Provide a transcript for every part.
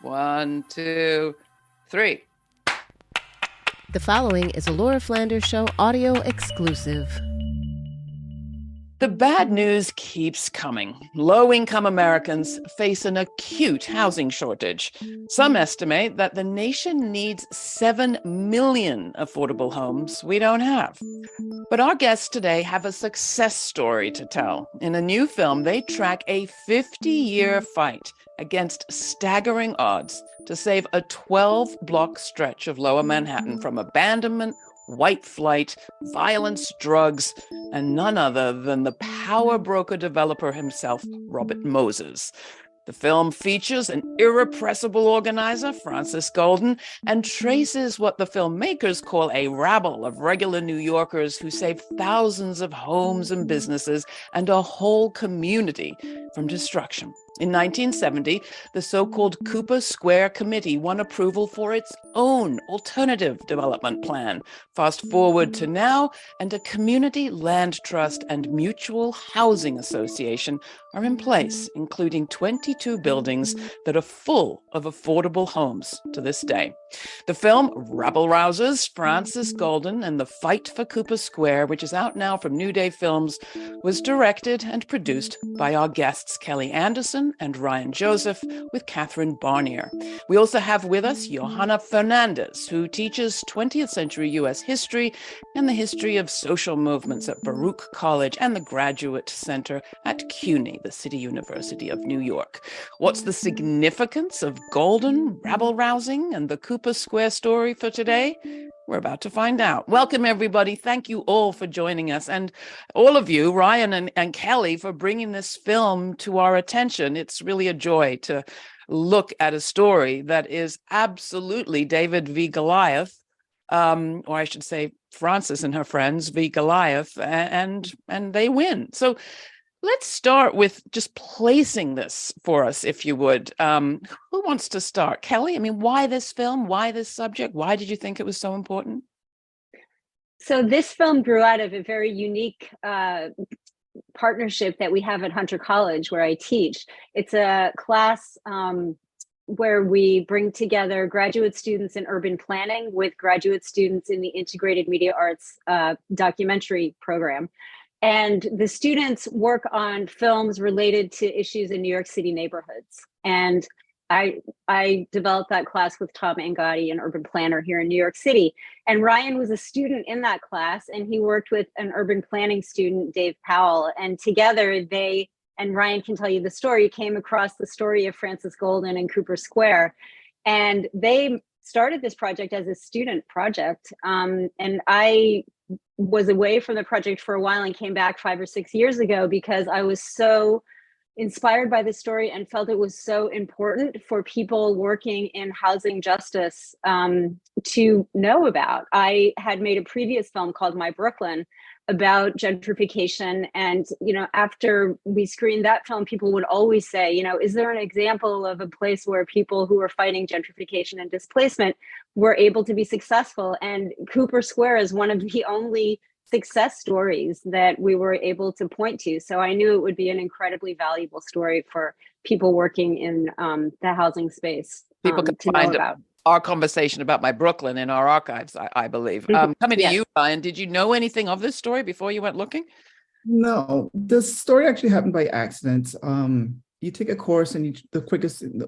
One, two, three. The following is a Laura Flanders Show audio exclusive. The bad news keeps coming. Low-income Americans face an acute housing shortage. Some estimate that the nation needs 7 million affordable homes we don't have. But our guests today have a success story to tell. In a new film, they track a 50-year fight against staggering odds to save a 12-block stretch of Lower Manhattan from abandonment, white flight, violence, drugs, and none other than the power broker developer himself, Robert Moses. The film features an irrepressible organizer, Frances Goldin, and traces what the filmmakers call a rabble of regular New Yorkers who saved thousands of homes and businesses and a whole community from destruction. In 1970, the so-called Cooper Square Committee won approval for its own alternative development plan. Fast forward to now, and a community land trust and mutual housing association are in place, including 22 buildings that are full of affordable homes to this day. The film Rabble Rousers, Frances Goldin, and the Fight for Cooper Square, which is out now from New Day Films, was directed and produced by our guests Kelly Anderson and Ryan Joseph with Kathryn Barnier. We also have with us Johanna Fernández, who teaches 20th century U.S. history and the history of social movements at Baruch College and the Graduate Center at CUNY, the City University of New York. What's the significance of Goldin, rabble rousing, and the Cooper Square story for today? We're about to find out. Welcome, everybody. Thank you all for joining us. And all of you, Ryan and Kelly, for bringing this film to our attention. It's really a joy to look at a story that is absolutely David v. Goliath, or I should say Frances and her friends v. Goliath, and they win. So let's start with just placing this for us, if you would. Who wants to start? Kelly, I mean, why this film? Why this subject? Why did you think it was so important? So this film grew out of a very unique partnership that we have at Hunter College, where I teach. It's a class where we bring together graduate students in urban planning with graduate students in the Integrated Media Arts documentary program. And the students work on films related to issues in New York City neighborhoods. And I developed that class with Tom Angotti, an urban planner here in New York City. And Ryan was a student in that class, and he worked with an urban planning student, Dave Powell. And together they, and Ryan can tell you the story, came across the story of Frances Goldin and Cooper Square. And they started this project as a student project. And I was away from the project for a while and came back 5 or 6 years ago because I was so inspired by the story and felt it was so important for people working in housing justice to know about. I had made a previous film called My Brooklyn about gentrification. And, you know, after we screened that film, people would always say, you know, is there an example of a place where people who are fighting gentrification and displacement were able to be successful? And Cooper Square is one of the only success stories that we were able to point to. So I knew it would be an incredibly valuable story for people working in the housing space. People can find our conversation about My Brooklyn in our archives, I believe. Coming to you, Ryan, did you know anything of this story before you went looking? No, the story actually happened by accident. You take a course and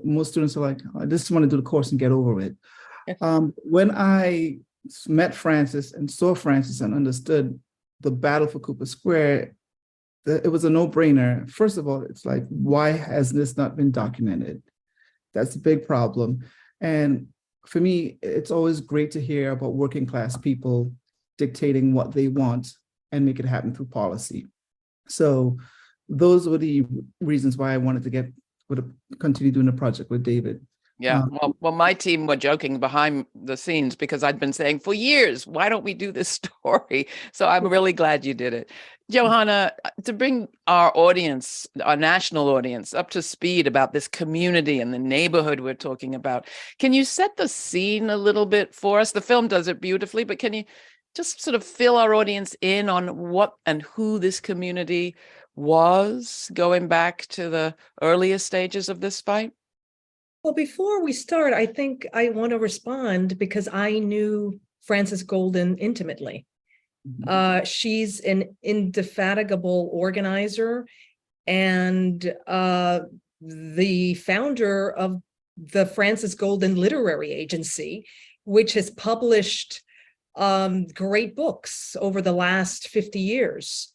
most students are like, I just want to do the course and get over it. When I met Frances and saw Frances and understood the battle for Cooper Square, it was a no-brainer. First of all, it's like, why has this not been documented? That's a big problem. And for me, it's always great to hear about working class people dictating what they want and make it happen through policy. So those were the reasons why I wanted to continue doing the project with David. Yeah, well, my team were joking behind the scenes because I'd been saying for years, why don't we do this story? So I'm really glad you did it. Johanna, to bring our audience, our national audience, up to speed about this community and the neighborhood we're talking about, can you set the scene a little bit for us? The film does it beautifully, but can you just sort of fill our audience in on what and who this community was going back to the earliest stages of this fight? Well, before we start, I think I want to respond because I knew Frances Goldin intimately. She's an indefatigable organizer and the founder of the Frances Goldin Literary Agency, which has published great books over the last 50 years.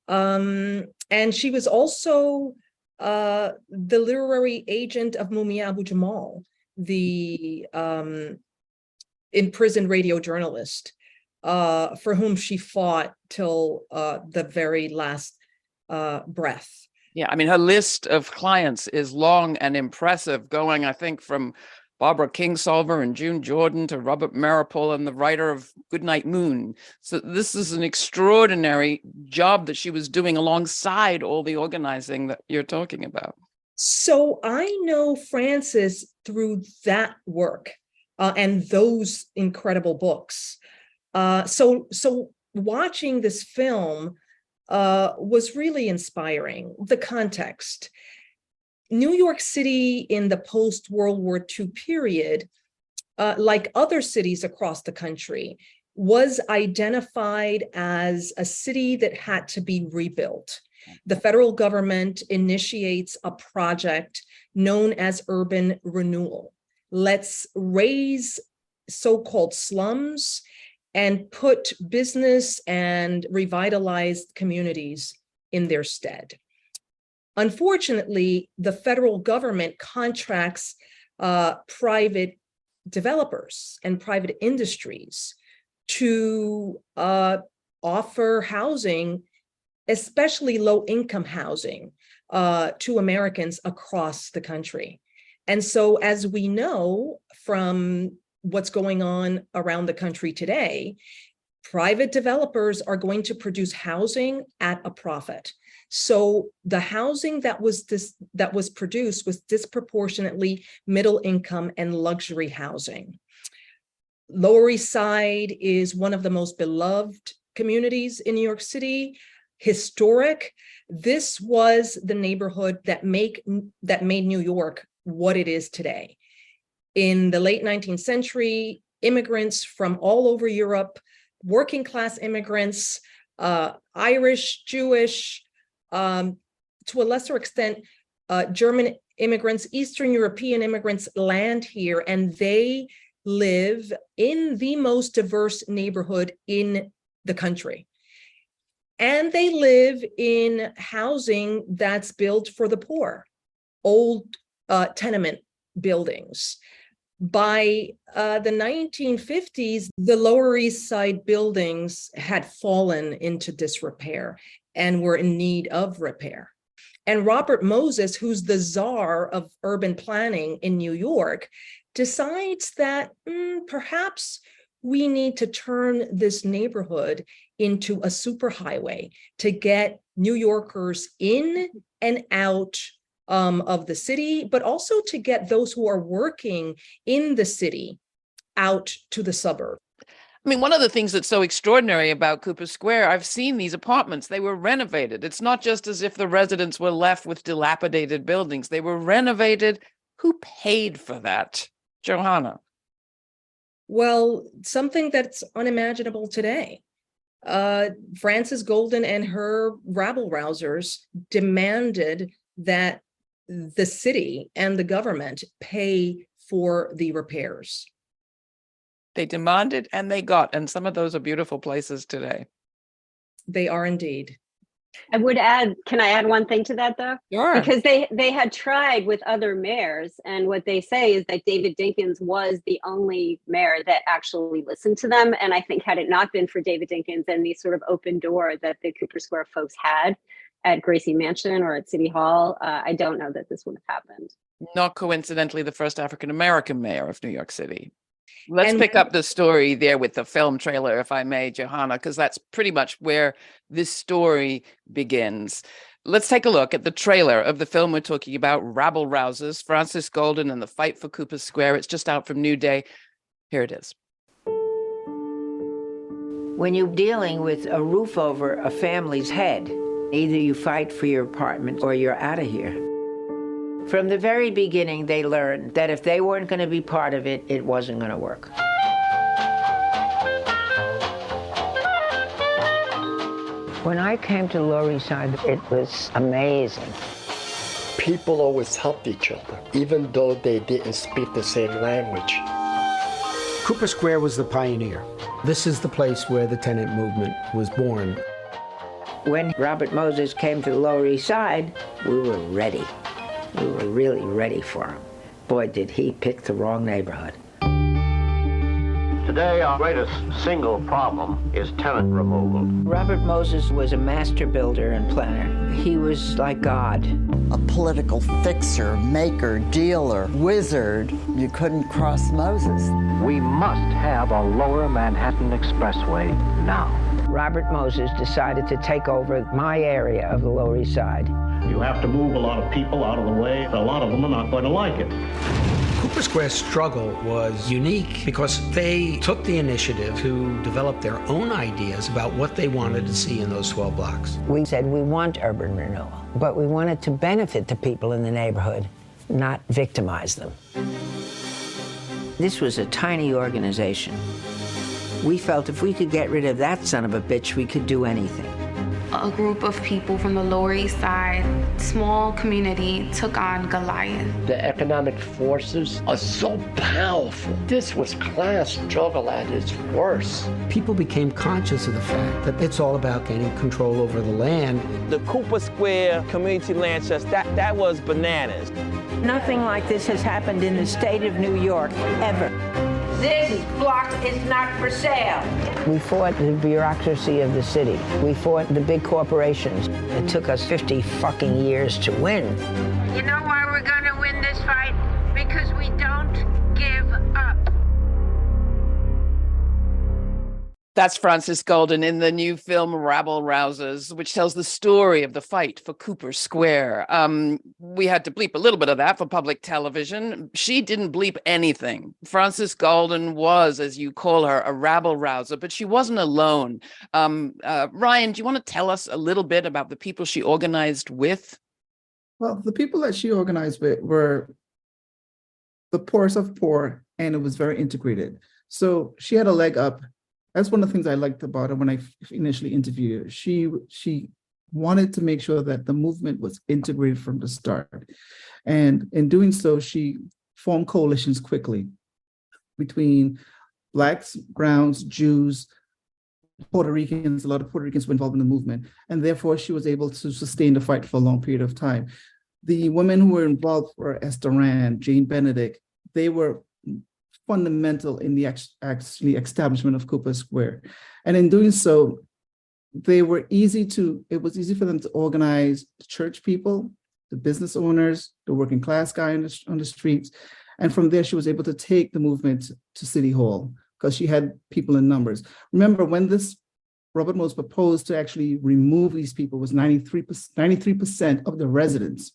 And she was also the literary agent of Mumia Abu-Jamal, the imprisoned radio journalist, for whom she fought till the very last breath. Yeah, I mean, her list of clients is long and impressive, going, I think, from Barbara Kingsolver and June Jordan to Robert Maripol and the writer of Goodnight Moon. So this is an extraordinary job that she was doing alongside all the organizing that you're talking about. So I know Frances through that work and those incredible books. So watching this film was really inspiring. The context. New York City in the post-World War II period, like other cities across the country, was identified as a city that had to be rebuilt. The federal government initiates a project known as urban renewal. Let's raise so-called slums and put business and revitalized communities in their stead. Unfortunately, the federal government contracts private developers and private industries to offer housing, especially low-income housing, to Americans across the country. And so, as we know from what's going on around the country today, private developers are going to produce housing at a profit. So the housing that was produced was disproportionately middle income and luxury housing. Lower East Side is one of the most beloved communities in New York City, historic. This was the neighborhood that made New York what it is today. In the late 19th century, immigrants from all over Europe, working class immigrants, Irish, Jewish, to a lesser extent, German immigrants, Eastern European immigrants land here, and they live in the most diverse neighborhood in the country. And they live in housing that's built for the poor, old tenement buildings. By the 1950s, the Lower East Side buildings had fallen into disrepair and were in need of repair. And Robert Moses, who's the czar of urban planning in New York, decides that perhaps we need to turn this neighborhood into a superhighway to get New Yorkers in and out of the city, but also to get those who are working in the city out to the suburb. I mean, one of the things that's so extraordinary about Cooper Square, I've seen these apartments, they were renovated. It's not just as if the residents were left with dilapidated buildings. They were renovated. Who paid for that? Johanna. Well, something that's unimaginable today. Frances Goldin and her Rabble Rousers demanded that the city and the government pay for the repairs. They demanded and they got, and some of those are beautiful places today. They are indeed. I would add, can I add one thing to that though? Sure. Because they had tried with other mayors, and what they say is that David Dinkins was the only mayor that actually listened to them. And I think had it not been for David Dinkins and the sort of open door that the Cooper Square folks had at Gracie Mansion or at City Hall, I don't know that this would have happened. Not coincidentally, the first African-American mayor of New York City. Let's pick up the story there with the film trailer, if I may, Johanna, because that's pretty much where this story begins. Let's take a look at the trailer of the film we're talking about, Rabble Rousers, Frances Goldin and the Fight for Cooper Square. It's just out from New Day. Here it is. When you're dealing with a roof over a family's head, either you fight for your apartment or you're out of here. From the very beginning, they learned that if they weren't going to be part of it, it wasn't going to work. When I came to Lower East Side, it was amazing. People always helped each other, even though they didn't speak the same language. Cooper Square was the pioneer. This is the place where the tenant movement was born. When Robert Moses came to the Lower East Side, we were ready. We were really ready for him. Boy, did he pick the wrong neighborhood. Today, our greatest single problem is tenant removal. Robert Moses was a master builder and planner. He was like God. A political fixer, maker, dealer, wizard. You couldn't cross Moses. We must have a lower Manhattan Expressway now. Robert Moses decided to take over my area of the Lower East Side. You have to move a lot of people out of the way. A lot of them are not going to like it. Cooper Square's struggle was unique because they took the initiative to develop their own ideas about what they wanted to see in those 12 blocks. We said we want urban renewal, but we want it to benefit the people in the neighborhood, not victimize them. This was a tiny organization. We felt if we could get rid of that son of a bitch, we could do anything. A group of people from the Lower East Side, small community, took on Goliath. The economic forces are so powerful. This was class struggle at its worst. People became conscious of the fact that it's all about gaining control over the land. The Cooper Square Community Land Trust, that was bananas. Nothing like this has happened in the state of New York, ever. This block is not for sale. We fought the bureaucracy of the city. We fought the big corporations. It took us 50 fucking years to win. You know why we're gonna win this fight? Because we don't give up. That's Frances Goldin in the new film Rabble Rousers, which tells the story of the fight for Cooper Square. We had to bleep a little bit of that for public television. She didn't bleep anything. Frances Goldin was, as you call her, a rabble rouser, but she wasn't alone. Ryan, do you want to tell us a little bit about the people she organized with? Well, the people that she organized with were the poorest of poor, and it was very integrated. So she had a leg up. That's one of the things I liked about her when I initially interviewed her. She wanted to make sure that the movement was integrated from the start. And in doing so, she formed coalitions quickly between Blacks, Browns, Jews, Puerto Ricans. A lot of Puerto Ricans were involved in the movement. And therefore, she was able to sustain the fight for a long period of time. The women who were involved were Esther Rand, Jane Benedict. They were fundamental in the actually establishment of Cooper Square. And in doing so, it was easy for them to organize the church people, the business owners, the working class guy on the streets. And from there, she was able to take the movement to City Hall because she had people in numbers. Remember, when this Robert Moses proposed to actually remove these people, was 93% of the residents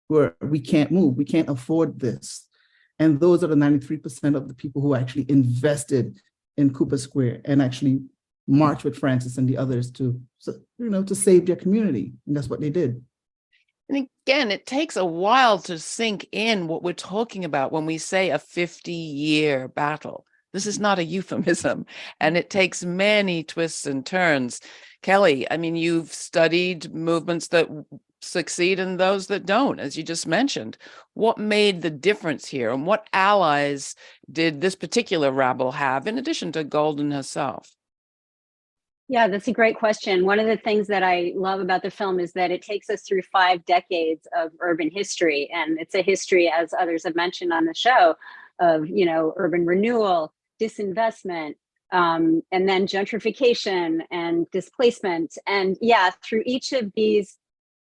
were, we can't move, we can't afford this. And those are the 93% of the people who actually invested in Cooper Square and actually marched with Frances and the others to save their community. And that's what they did. And again, it takes a while to sink in what we're talking about when we say a 50-year battle. This is not a euphemism, and it takes many twists and turns. Kelly, I mean, you've studied movements that succeed and those that don't, as you just mentioned. What made the difference here, and what allies did this particular rabble have, in addition to Goldin herself? Yeah, that's a great question. One of the things that I love about the film is that it takes us through 5 decades of urban history. And it's a history, as others have mentioned on the show, of, urban renewal, disinvestment, and then gentrification and displacement. And yeah, through each of these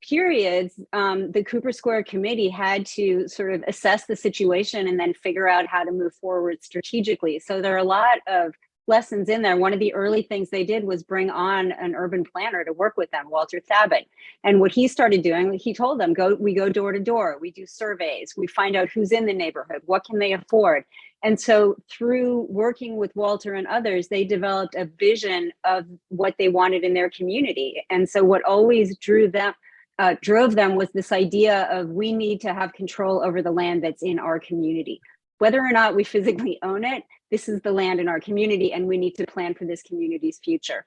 periods, the Cooper Square Committee had to sort of assess the situation and then figure out how to move forward strategically. So there are a lot of lessons in there. One of the early things they did was bring on an urban planner to work with them, Walter Thabit. And what he started doing, he told them, we go door to door, we do surveys, we find out who's in the neighborhood, what can they afford. And so through working with Walter and others, they developed a vision of what they wanted in their community. And so what always drew them drove them was this idea of we need to have control over the land that's in our community. Whether or not we physically own it, this is the land in our community, and we need to plan for this community's future.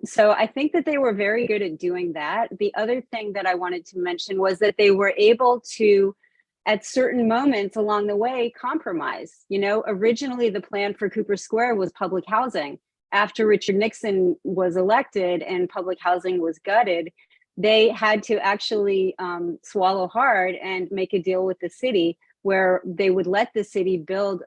So I think that they were very good at doing that. The other thing that I wanted to mention was that they were able to, at certain moments along the way, compromise. You know, originally the plan for Cooper Square was public housing. After Richard Nixon was elected and public housing was gutted, they had to actually swallow hard and make a deal with the city where they would let the city build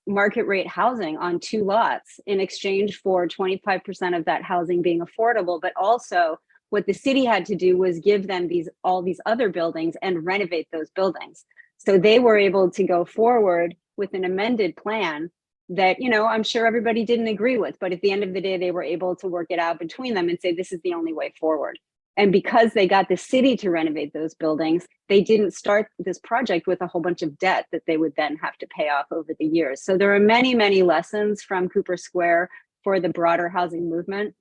market rate housing on 2 lots in exchange for 25% of that housing being affordable. But also what the city had to do was give them all these other buildings and renovate those buildings. So they were able to go forward with an amended plan that, you know, I'm sure everybody didn't agree with, but at the end of the day, they were able to work it out between them and say, this is the only way forward. And because they got the city to renovate those buildings, they didn't start this project with a whole bunch of debt that they would then have to pay off over the years. So there are many, many lessons from Cooper Square for the broader housing movement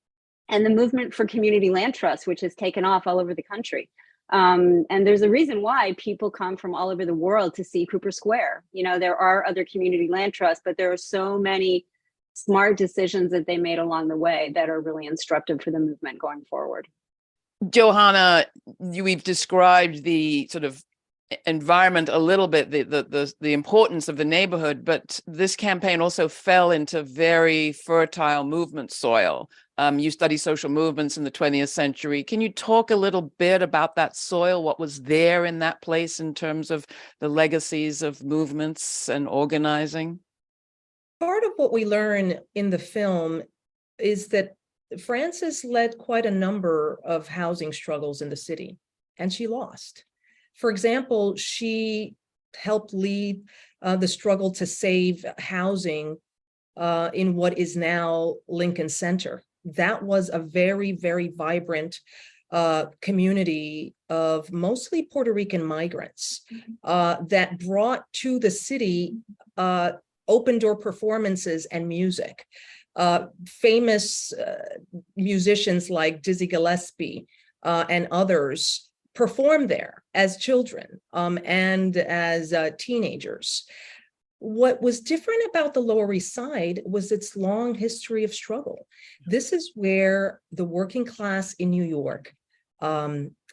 and the movement for community land trusts, which has taken off all over the country. And there's a reason why people come from all over the world to see Cooper Square. You know, there are other community land trusts, but there are so many smart decisions that they made along the way that are really instructive for the movement going forward. Johanna, we've described the sort of environment a little bit, the importance of the neighborhood, but this campaign also fell into very fertile movement soil. You study social movements in the 20th century. Can you talk a little bit about that soil, what was there in that place in terms of the legacies of movements and organizing? Part of what we learn in the film is that Frances led quite a number of housing struggles in the city, and she lost. For example, she helped lead the struggle to save housing in what is now Lincoln Center. That was a very, very vibrant community of mostly Puerto Rican migrants that brought to the city open door performances and music. Famous musicians like Dizzy Gillespie and others performed there as children and as teenagers. What was different about the Lower East Side was its long history of struggle. This is where the working class in New York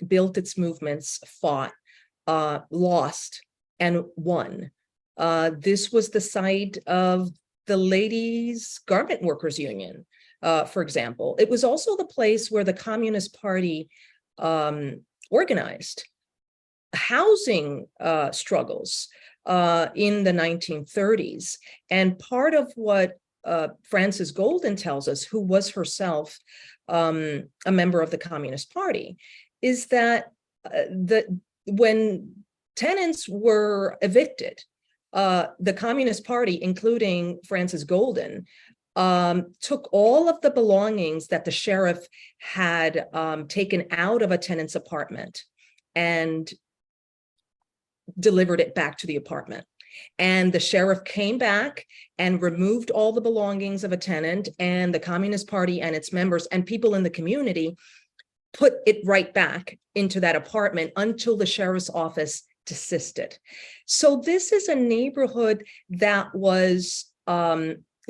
built its movements, fought, lost, and won. This was the site of the Ladies' Garment Workers Union, for example. It was also the place where the Communist Party organized housing struggles in the 1930s. And part of what Frances Goldin tells us, who was herself a member of the Communist Party, is that when tenants were evicted, the Communist Party, including Frances Goldin, took all of the belongings that the sheriff had taken out of a tenant's apartment and delivered it back to the apartment. And the sheriff came back and removed all the belongings of a tenant, and the Communist Party and its members and people in the community put it right back into that apartment until the sheriff's office desisted. So this is a neighborhood that was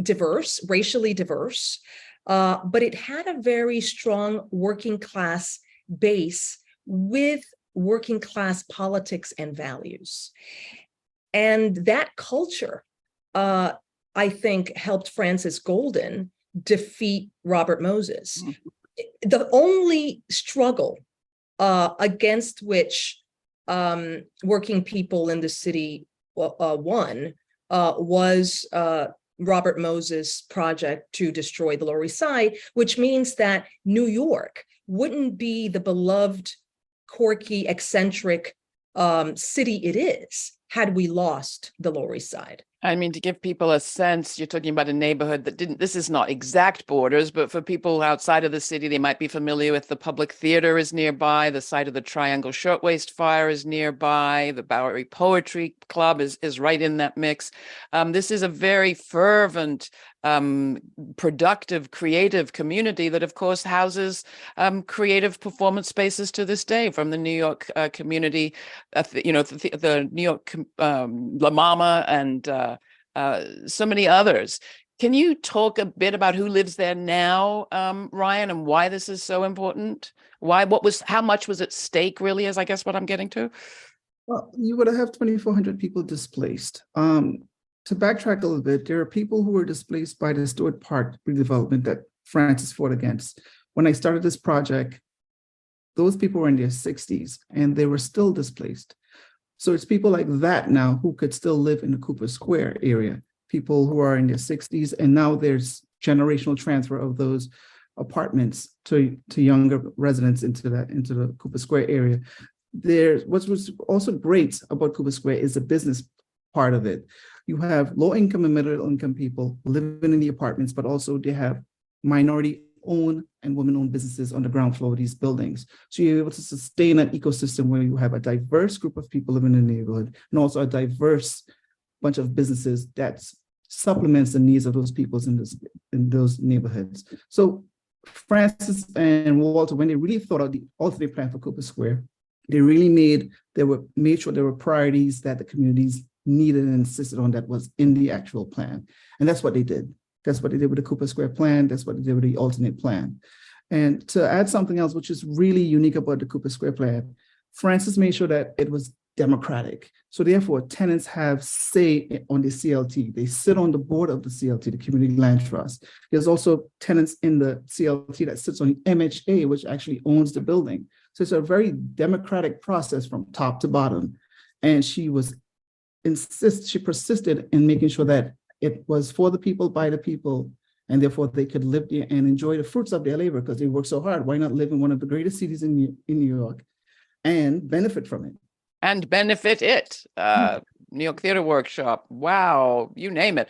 diverse, racially diverse, but it had a very strong working class base with working class politics and values. And that culture, I think, helped Frances Goldin defeat Robert Moses. The only struggle against which working people in the city won was Robert Moses' project to destroy the Lower East Side, which means that New York wouldn't be the beloved, quirky, eccentric city it is had we lost the Lower East Side. I mean, to give people a sense, you're talking about a neighborhood that didn't, this is not exact borders, but for people outside of the city, they might be familiar with the Public Theater is nearby, the site of the Triangle Shirtwaist Fire is nearby, the Bowery Poetry Club is right in that mix. This is a very fervent, productive, creative community that, of course, houses creative performance spaces to this day, from the New York community, the New York La Mama and so many others. Can you talk a bit about who lives there now, Ryan, and why this is so important? How much was at stake, really, is I guess what I'm getting to? Well, you would have 2,400 people displaced. To backtrack a little bit, there are people who were displaced by the Stewart Park redevelopment that Frances fought against. When I started this project, those people were in their 60s and they were still displaced. So it's people like that now who could still live in the Cooper Square area, people who are in their 60s, and now there's generational transfer of those apartments to younger residents into the Cooper Square area. What was also great about Cooper Square is the business part of it. You have low income and middle income people living in the apartments, but also they have minority-owned and women-owned businesses on the ground floor of these buildings. So you're able to sustain an ecosystem where you have a diverse group of people living in the neighborhood and also a diverse bunch of businesses that supplements the needs of those people in those neighborhoods. So Frances and Walter, when they really thought of the alternate plan for Cooper Square, they really made sure there were priorities that the communities needed and insisted on that was in the actual plan. And that's what they did. That's what they did with the Cooper Square plan. That's what they did with the alternate plan. And to add something else, which is really unique about the Cooper Square plan, Frances made sure that it was democratic. So therefore, tenants have say on the CLT. They sit on the board of the CLT, the Community Land Trust. There's also tenants in the CLT that sits on the MHA, which actually owns the building. So it's a very democratic process from top to bottom. And she persisted in making sure that it was for the people, by the people, and therefore they could live there and enjoy the fruits of their labor because they work so hard. Why not live in one of the greatest cities in New York and benefit from it? And benefit it. New York Theater Workshop. Wow, you name it.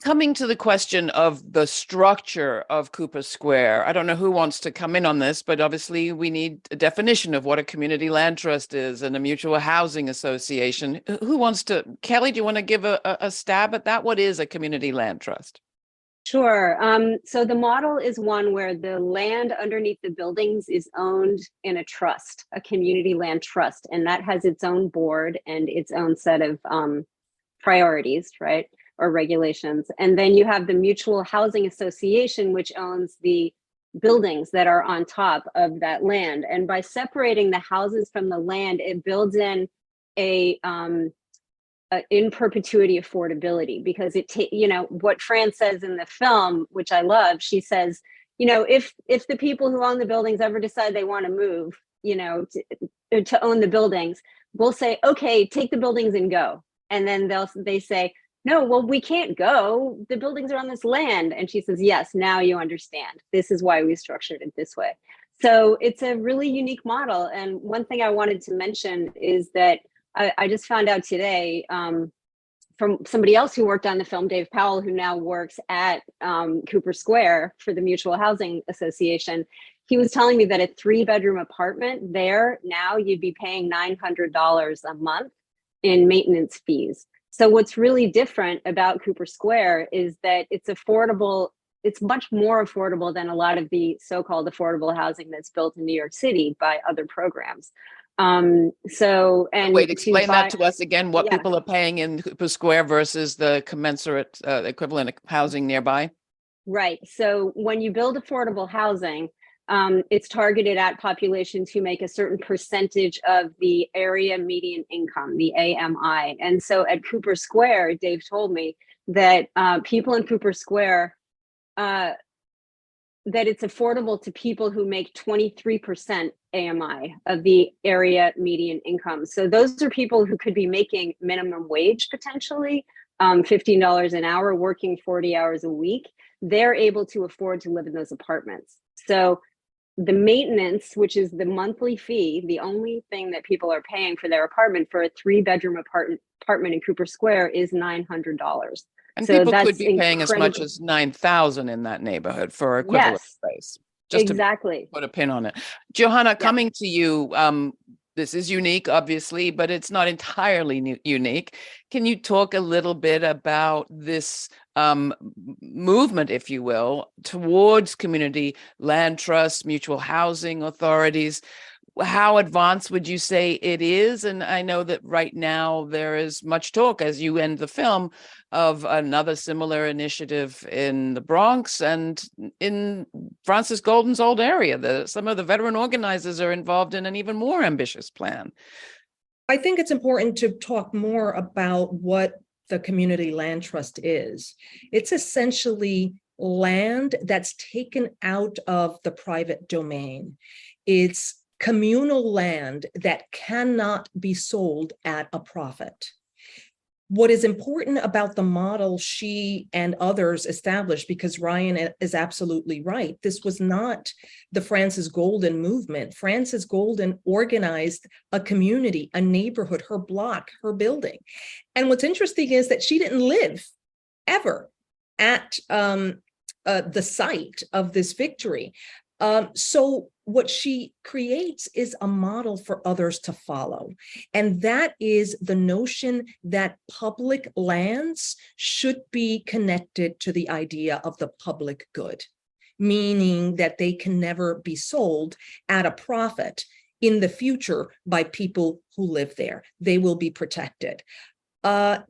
Coming to the question of the structure of Cooper Square, I don't know who wants to come in on this, but obviously we need a definition of what a community land trust is and a mutual housing association. Who wants to? Kelly, do you want to give a stab at that? What is a community land trust? Sure. So the model is one where the land underneath the buildings is owned in a trust, a community land trust, and that has its own board and its own set of priorities, right? Or regulations. And then you have the Mutual Housing Association, which owns the buildings that are on top of that land. And by separating the houses from the land, it builds in a in perpetuity affordability, because what Fran says in the film, which I love, she says, if the people who own the buildings ever decide they want to move, to own the buildings, we'll say, okay, take the buildings and go. And then they say, no, well, we can't go. The buildings are on this land. And she says, yes, now you understand. This is why we structured it this way. So it's a really unique model. And one thing I wanted to mention is that I just found out today from somebody else who worked on the film, Dave Powell, who now works at Cooper Square for the Mutual Housing Association. He was telling me that a 3-bedroom apartment there, now you'd be paying $900 a month in maintenance fees. So what's really different about Cooper Square is that it's affordable. It's much more affordable than a lot of the so-called affordable housing that's built in New York City by other programs. Wait, explain that to us again, what people are paying in Cooper Square versus the commensurate equivalent of housing nearby. Right. So when you build affordable housing, it's targeted at populations who make a certain percentage of the area median income, the AMI. And so at Cooper Square, Dave told me that people in Cooper Square, that it's affordable to people who make 23% AMI of the area median income. So those are people who could be making minimum wage potentially, $15 an hour, working 40 hours a week. They're able to afford to live in those apartments. So the maintenance, which is the monthly fee, the only thing that people are paying for their apartment for a 3-bedroom apartment in Cooper Square is $900. And so people that's could be paying as much incredible. as $9,000 in that neighborhood for equivalent Yes, space. Just exactly. to put a pin on it. Johanna, coming to you, this is unique, obviously, but it's not entirely unique. Can you talk a little bit about this movement, if you will, towards community land trusts, mutual housing authorities? How advanced would you say it is? And I know that right now there is much talk, as you end the film, of another similar initiative in the Bronx and in Frances Goldin's old area. Some of the veteran organizers are involved in an even more ambitious plan. I think it's important to talk more about what the community land trust is. It's essentially land that's taken out of the private domain. It's communal land that cannot be sold at a profit. What is important about the model she and others established, because Ryan is absolutely right, this was not the Frances Goldin movement. Frances Goldin organized a community, a neighborhood, her block, her building. And what's interesting is that she didn't live ever at the site of this victory. So what she creates is a model for others to follow. And that is the notion that public lands should be connected to the idea of the public good, meaning that they can never be sold at a profit in the future by people who live there. They will be protected. There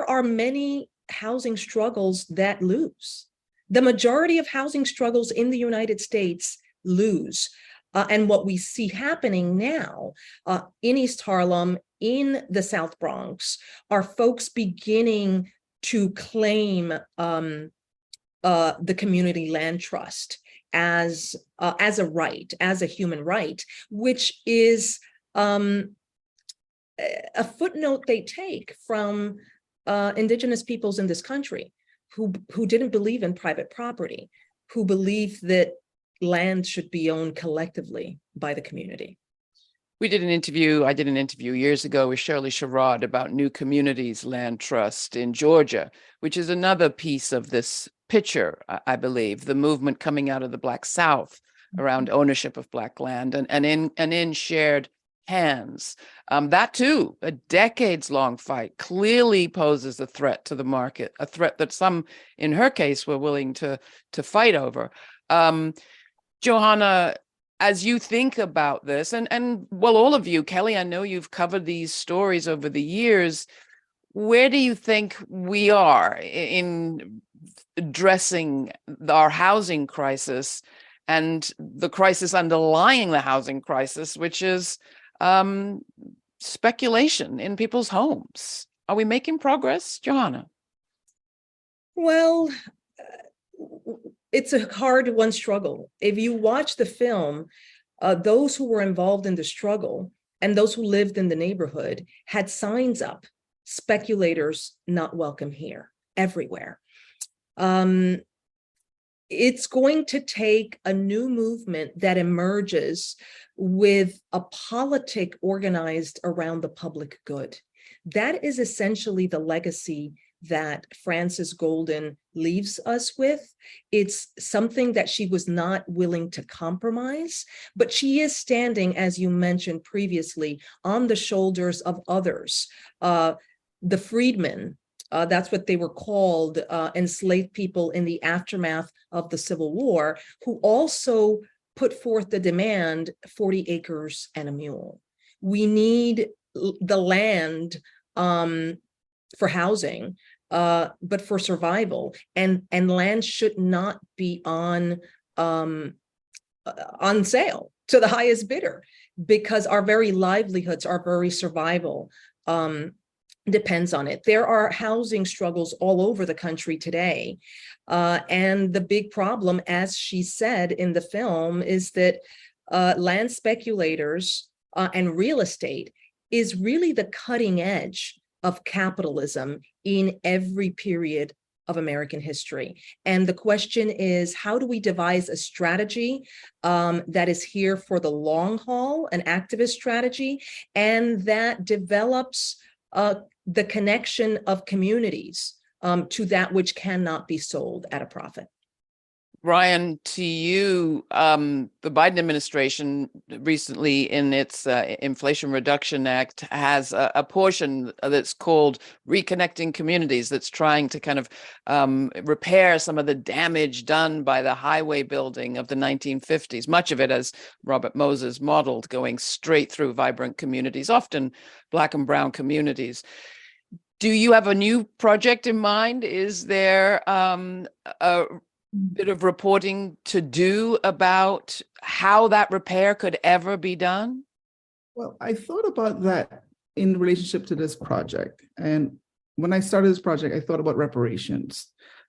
are many housing struggles that lose. The majority of housing struggles in the United States lose. And what we see happening now in East Harlem, in the South Bronx, are folks beginning to claim the community land trust as a right, as a human right, which is a footnote they take from indigenous peoples in this country who didn't believe in private property, who believed that land should be owned collectively by the community. I did an interview years ago with Shirley Sherrod about New Communities Land Trust in Georgia, which is another piece of this picture, I believe, the movement coming out of the Black South around ownership of Black land and in shared hands. That too, a decades-long fight, clearly poses a threat to the market, a threat that some, in her case, were willing to fight over. Johanna, as you think about this, and well, all of you, Kelly, I know you've covered these stories over the years. Where do you think we are in addressing our housing crisis and the crisis underlying the housing crisis, which is speculation in people's homes? Are we making progress, Johanna? Well, it's a hard-won struggle. If you watch the film, those who were involved in the struggle and those who lived in the neighborhood had signs up, speculators not welcome here, everywhere. It's going to take a new movement that emerges with a politic organized around the public good. That is essentially the legacy that Frances Goldin leaves us with. It's something that she was not willing to compromise, but she is standing, as you mentioned previously, on the shoulders of others. The freedmen, that's what they were called, enslaved people in the aftermath of the Civil War, who also put forth the demand 40 acres and a mule. We need the land for housing, but for survival, and land should not be on sale to the highest bidder, because our very livelihoods, our very survival depends on it. There are housing struggles all over the country today. And the big problem, as she said in the film, is that land speculators and real estate is really the cutting edge of capitalism in every period of American history. And the question is, how do we devise a strategy that is here for the long haul, an activist strategy, and that develops the connection of communities to that which cannot be sold at a profit? Ryan, to you, the Biden administration recently in its Inflation Reduction Act has a portion that's called Reconnecting Communities that's trying to kind of repair some of the damage done by the highway building of the 1950s, much of it as Robert Moses modeled, going straight through vibrant communities, often Black and brown communities. Do you have a new project in mind? Is there a bit of reporting to do about how that repair could ever be done? Well, I thought about that in relationship to this project. And when I started this project, I thought about reparations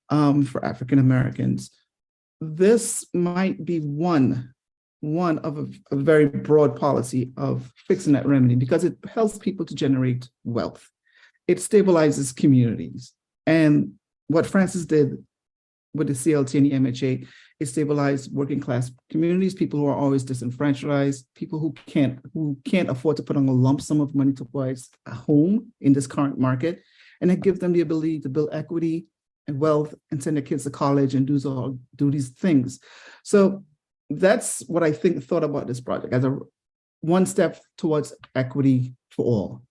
for African Americans. This might be one of a very broad policy of fixing that remedy because it helps people to generate wealth. It stabilizes communities. And what Frances did with the CLT and the MHA, it stabilized working class communities, people who are always disenfranchised, people who can't afford to put on a lump sum of money to buy a home in this current market. And it gives them the ability to build equity and wealth and send their kids to college and do these things. So that's what I thought about this project as a one step towards equity for all,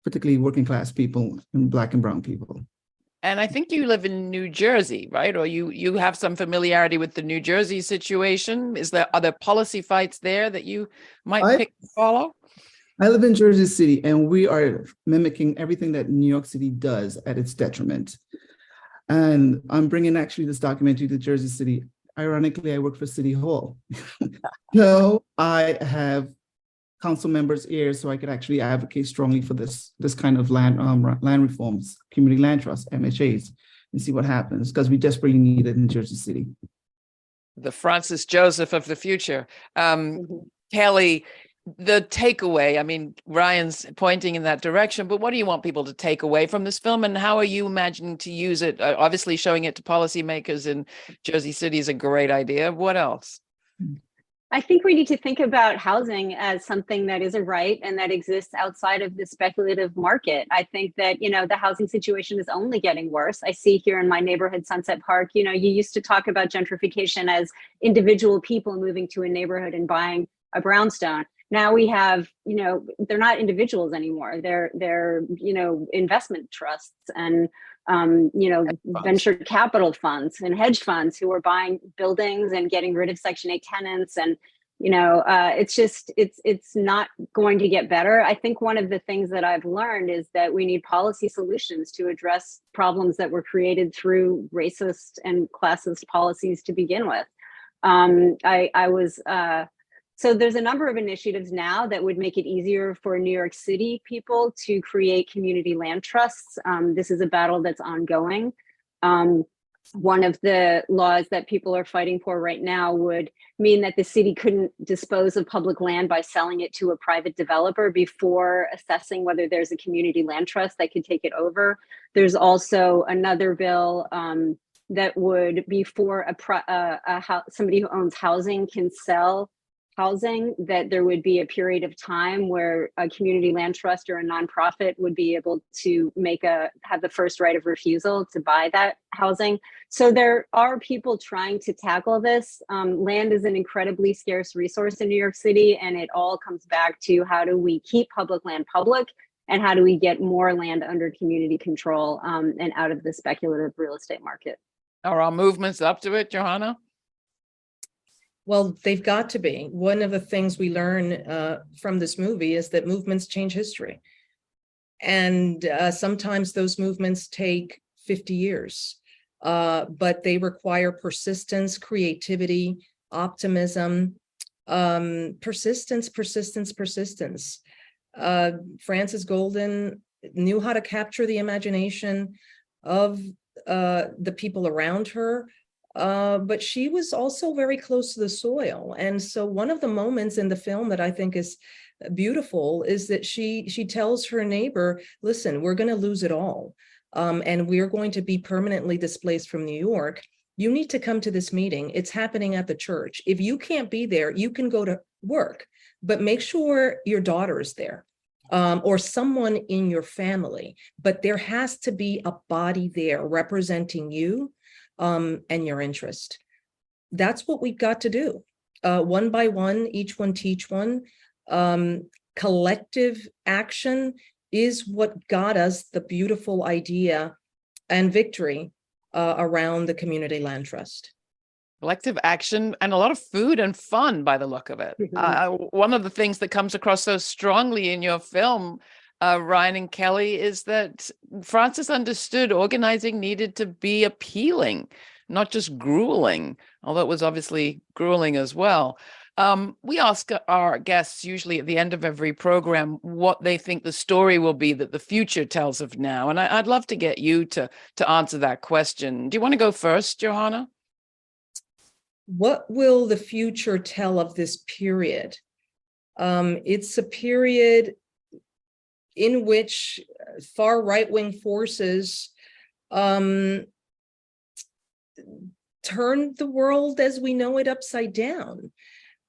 particularly working class people and Black and brown people. And I think you live in New Jersey, right? Or you have some familiarity with the New Jersey situation. Are there policy fights there that you might pick to follow? I live in Jersey City, and we are mimicking everything that New York City does at its detriment. And I'm bringing actually this documentary to Jersey City. Ironically, I work for City Hall. So I have council members' ears so I could actually advocate strongly for this kind of land reforms, community land trusts, MHAs, and see what happens, because we desperately need it in Jersey City. The Francis Joseph of the future. Kelly, the takeaway, I mean, Ryan's pointing in that direction, but what do you want people to take away from this film, and how are you imagining to use it? Obviously, showing it to policymakers in Jersey City is a great idea. What else? I think we need to think about housing as something that is a right and that exists outside of the speculative market. I think that, the housing situation is only getting worse. I see here in my neighborhood, Sunset Park, you used to talk about gentrification as individual people moving to a neighborhood and buying a brownstone. Now we have, they're not individuals anymore. They're investment trusts and venture capital funds and hedge funds who are buying buildings and getting rid of Section 8 tenants. And, it's not going to get better. I think one of the things that I've learned is that we need policy solutions to address problems that were created through racist and classist policies to begin with. So there's a number of initiatives now that would make it easier for New York City people to create community land trusts. This is a battle that's ongoing. One of the laws that people are fighting for right now would mean that the city couldn't dispose of public land by selling it to a private developer before assessing whether there's a community land trust that could take it over. There's also another bill that would, before somebody who owns housing can sell housing, that there would be a period of time where a community land trust or a nonprofit would be able to have the first right of refusal to buy that housing. So there are people trying to tackle this. Land is an incredibly scarce resource in New York City, and it all comes back to how do we keep public land public, and how do we get more land under community control and out of the speculative real estate market. Are our movements up to it, Johanna? Well, they've got to be. One of the things we learn from this movie is that movements change history. And sometimes those movements take 50 years, but they require persistence, creativity, optimism, persistence. Frances Goldin knew how to capture the imagination of the people around her. But she was also very close to the soil. And so one of the moments in the film that I think is beautiful is that she tells her neighbor, listen, we're going to lose it all. and we're going to be permanently displaced from New York, you need to come to this meeting. It's happening at the church. If you can't be there, you can go to work, but make sure your daughter is there, or someone in your family. But there has to be a body there representing you and your interest. That's what we've got to do. One by one, each one teach one. Collective action is what got us the beautiful idea and victory around the Community Land Trust. Collective action and a lot of food and fun by the look of it. One of the things that comes across so strongly in your film, Ryan and Kelly, is that Frances understood organizing needed to be appealing, not just grueling, although it was obviously grueling as well. We ask our guests usually at the end of every program what they think the story will be that the future tells of now. And I'd love to get you to answer that question. Do you want to go first, Johanna? What will the future tell of this period? It's a period in which far right-wing forces turned the world as we know it upside down.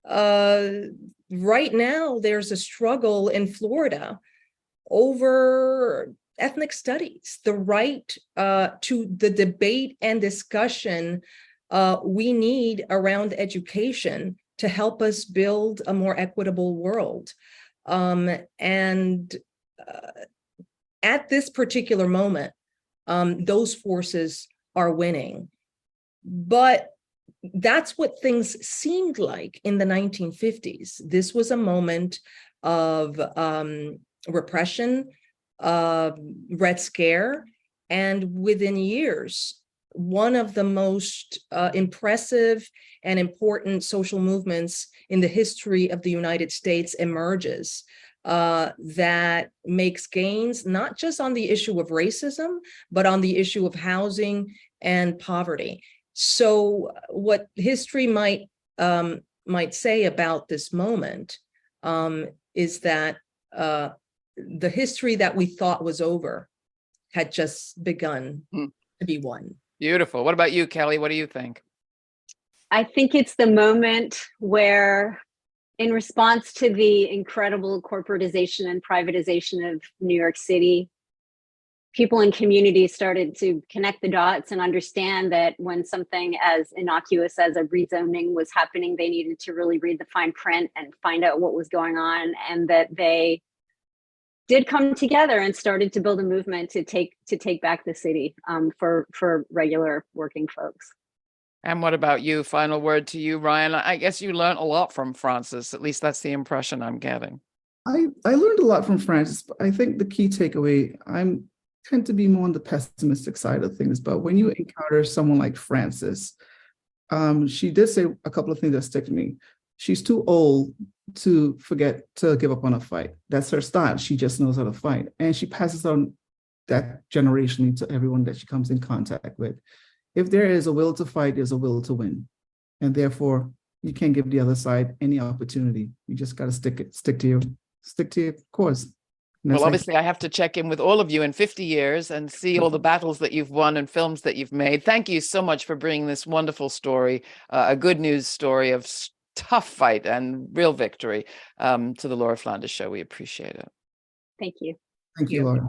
Right now, there's a struggle in Florida over ethnic studies, the right to the debate and discussion we need around education to help us build a more equitable world. And at this particular moment, those forces are winning. But that's what things seemed like in the 1950s. This was a moment of repression, Red Scare, and within years, one of the most impressive and important social movements in the history of the United States emerges that makes gains not just on the issue of racism, but on the issue of housing and poverty. So what history might say about this moment is that the history that we thought was over had just begun to be won. Beautiful. What about you, Kelly? What do you think? I think it's the moment where, in response to the incredible corporatization and privatization of New York City, people in communities started to connect the dots and understand that when something as innocuous as a rezoning was happening, they needed to really read the fine print and find out what was going on, and that they did come together and started to build a movement to take back the city for regular working folks. And what about you? Final word to you, Ryan. I guess you learned a lot from Frances. At least that's the impression I'm getting. I learned a lot from Frances, but I think the key takeaway, I tend to be more on the pessimistic side of things, but when you encounter someone like Frances, she did say a couple of things that stick to me. She's too old to forget to give up on a fight. That's her style. She just knows how to fight. And she passes on that generationally to everyone that she comes in contact with. If there is a will to fight, there's a will to win. And therefore, you can't give the other side any opportunity. You just got to stick to your course. Well, obviously, I have to check in with all of you in 50 years and see all the battles that you've won and films that you've made. Thank you so much for bringing this wonderful story, a good news story of tough fight and real victory to the Laura Flanders Show. We appreciate it. Thank you. Thank you, Laura.